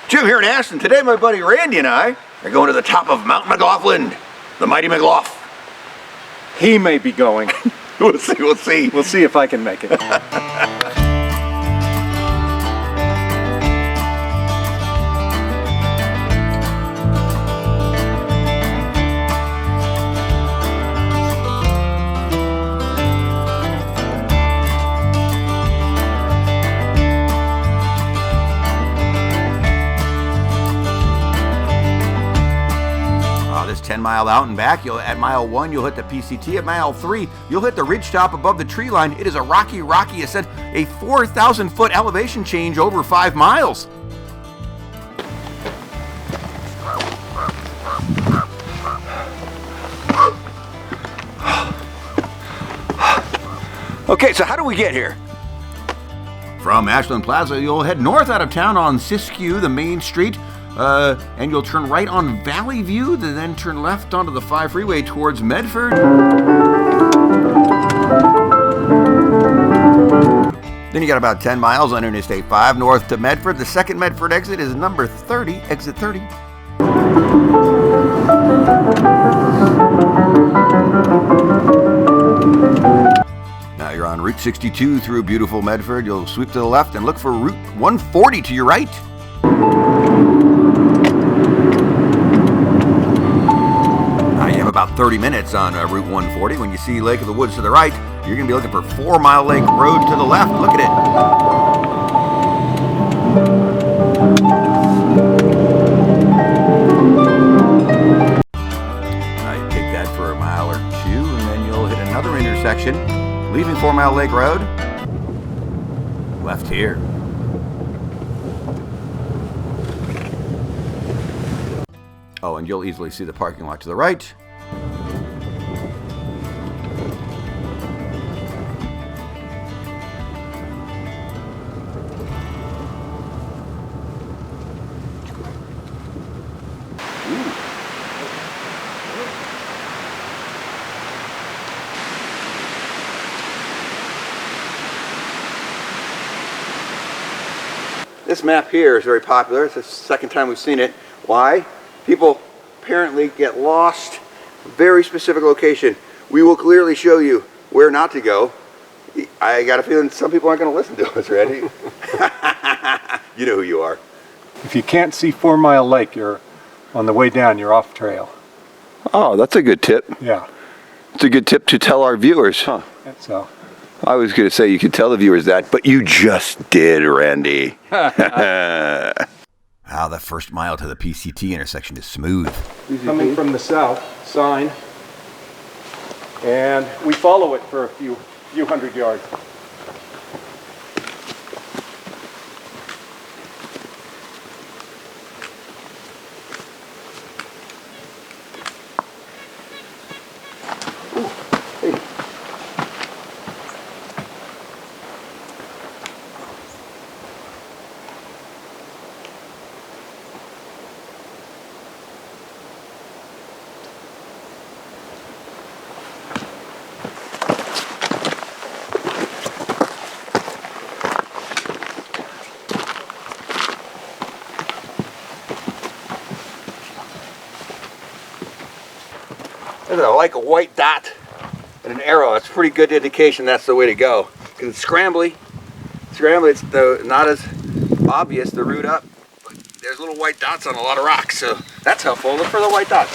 Jim here in Ashland. Today my buddy Randy and I are going to the top of Mount McLoughlin, the mighty McLoughlin. He may be going. We'll see. We'll see if I can make it. This 10-mile out and back, at mile 1 you'll hit the PCT. At mile 3 you'll hit the ridge top above the tree line. It is a rocky ascent, a 4,000 foot elevation change over 5 miles. Okay, so how do we get here? From Ashland Plaza, you'll head north out of town on Siskiyou, the main street. And you'll turn right on Valley View, then turn left onto the 5 freeway towards Medford. Then you got about 10 miles on Interstate 5 north to Medford. The second Medford exit is number 30, exit 30. Now you're on Route 62 through beautiful Medford. You'll sweep to the left and look for Route 140 to your right. About 30 minutes on Route 140. When you see Lake of the Woods to the right, you're going to be looking for 4 Mile Lake Road to the left. Look at it. Now you take that for a mile or 2, and then you'll hit another intersection, leaving 4 Mile Lake Road. Left here. Oh, and you'll easily see the parking lot to the right. This map here is very popular. It's the second time we've seen it. Why? People apparently get lost. Very specific location. We will clearly show you where not to go. I got a feeling some people aren't going to listen to us, Randy. You know who you are. If you can't see 4 Mile Lake, you're on the way down, you're off trail. Oh, that's a good tip. Yeah. It's a good tip to tell our viewers, huh? So. I was going to say you could tell the viewers that, but you just did, Randy. Wow, that first mile to the PCT intersection is smooth. Coming from the south, sign, and we follow it for a few hundred yards. There's like a white dot and an arrow. It's a pretty good indication that's the way to go. Because it's scrambly. It's not as obvious, the route up. But there's little white dots on a lot of rocks, so that's helpful. Look for the white dots.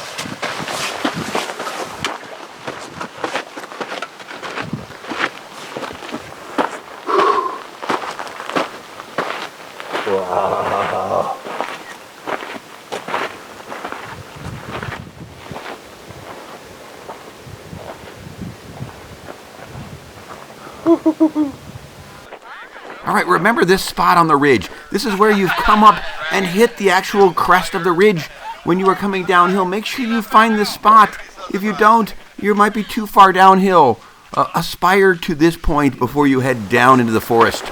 Wow. All right, remember this spot on the ridge. This is where you've come up and hit the actual crest of the ridge when you are coming downhill. Make sure you find this spot. If you don't, you might be too far downhill. Aspire to this point before you head down into the forest.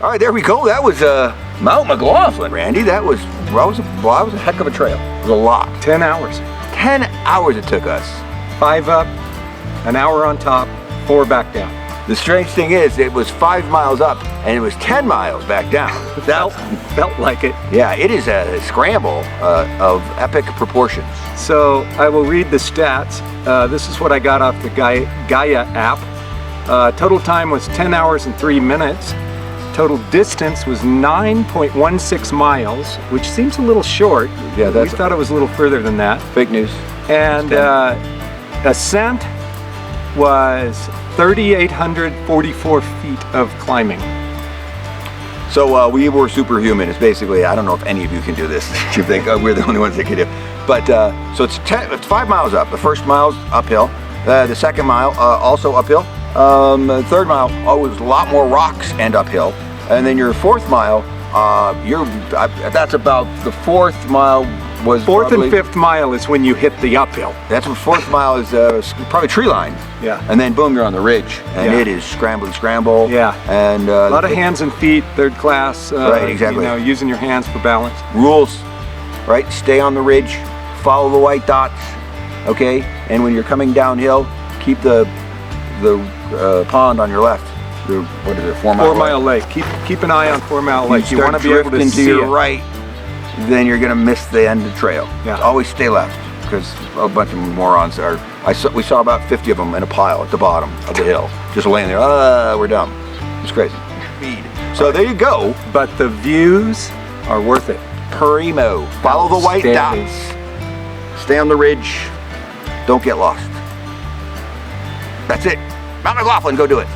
All right, there we go. That was Mount McLoughlin, Randy. That was a heck of a trail. It was a lot. 10 hours. 10 hours it took us. 5 up, an hour on top, 4 back down. The strange thing is, it was 5 miles up and it was 10 miles back down. Felt like it. Yeah, it is a scramble of epic proportions. So I will read the stats. This is what I got off the Gaia app. Total time was 10 hours and 3 minutes. Total distance was 9.16 miles, which seems a little short. Yeah, we thought it was a little further than that. Fake news. And ascent was 3,844 feet of climbing. So we were superhuman. It's basically, I don't know if any of you can do this. You think we're the only ones that can do. But so it's 5 miles up. The first mile's uphill. The second mile also uphill. The third mile was a lot more rocks and uphill. And then your fourth mile, that's about the fourth mile was fourth probably, and fifth mile is when you hit the uphill. That's what fourth mile is, probably tree line. Yeah. And then boom, you're on the ridge, and Yeah. it is scramble. Yeah. And A lot of hands and feet, third class. Right, exactly. You know, using your hands for balance. Rules, right? Stay on the ridge, follow the white dots, okay? And when you're coming downhill, keep the pond on your left. What is it? 4 Mile 4 Mile Lake. Keep an eye on 4 Mile Lake. If You you want want to be able to to see your it. right, then you're gonna miss the end of the trail. Yeah. Always stay left, because a bunch of morons are. We saw about 50 of them in a pile at the bottom of the hill, just laying there. We're dumb. It's crazy. So there you go. But the views are worth it. Primo. Follow the white Outstanding. dots. Stay on the ridge. Don't get lost. That's it. Mount McLoughlin, go do it.